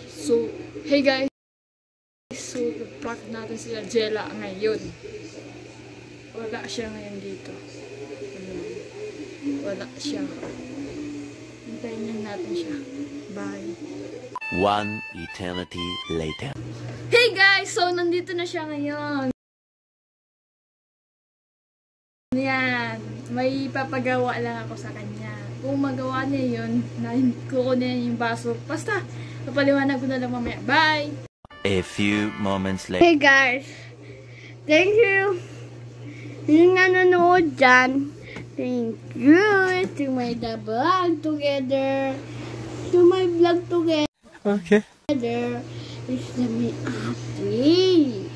So, hey guys. So, prank natin sila Jella ngayon. Wala siya ngayon dito. Wala siya. Hintayin lang natin siya. Bye. One eternity later. Hey guys! So, nandito na siya ngayon. Yan. May papagawa lang ako sa kanya. Kung magawa niya yun, kukunin yung baso. Basta, papaliwanag ko na lang mamaya. Bye! A few moments later. Hey guys! Thank you! Yung nanonood dyan, thank you to my vlog together. To my vlog together. Okay. Is na may ate.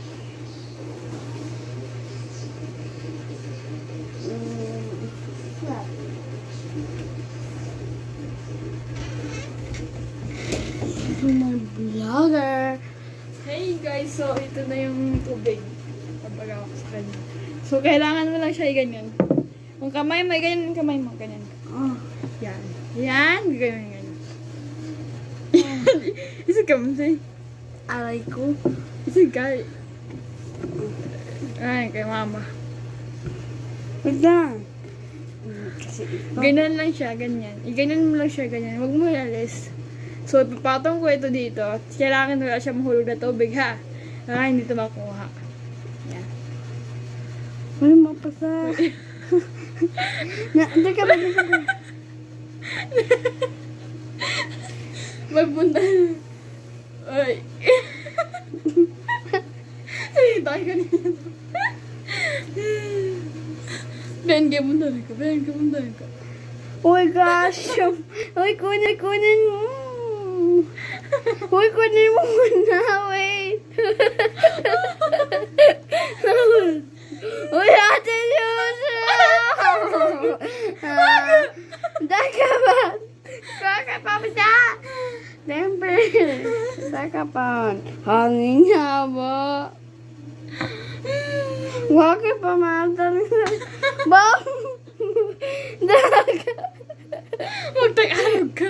To my vlogger. Hey guys! So, ito na yung tubig. Papagawa ko sa kanya. So, kailangan mo lang siya ganyan. Kung kamay mo, ganyan yung kamay mo. Ganyan. Oh. Yan. Yan. Ganyan, ganyan. Isa ka mo sa'yo. Aray ko. Isa ka. Ay, kay mama. Wala. Kasi ito. Ganyan lang siya, ganyan. I-ganyan mo lang siya, ganyan. Huwag mo lalis. So, ipapatong ko ito dito. Kailangan wala siya mahulog na tubig, ha? Hindi ito makuha. Yan. Ay, mapasa. Hindi ka ba? Magpunta. Ay. Ay, tayo ka niya. Ben, gamundan ka. Ben, gamundan ka. Oh my gosh. Uy, kunin mo. Uy, kunin mo muna. Wait. Uy, ate Lucia. Dakapan. Dakapan. Siyempre. Dakapan. Hangin nga ba? Bakit pa matal? Bam! Dakapan. Magtag-arog ka.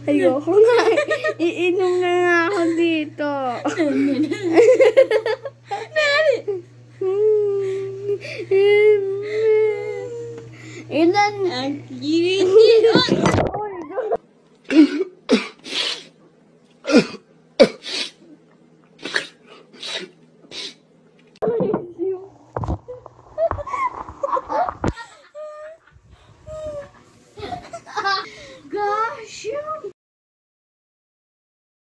Ayoko nga. Iinom na nga ako dito.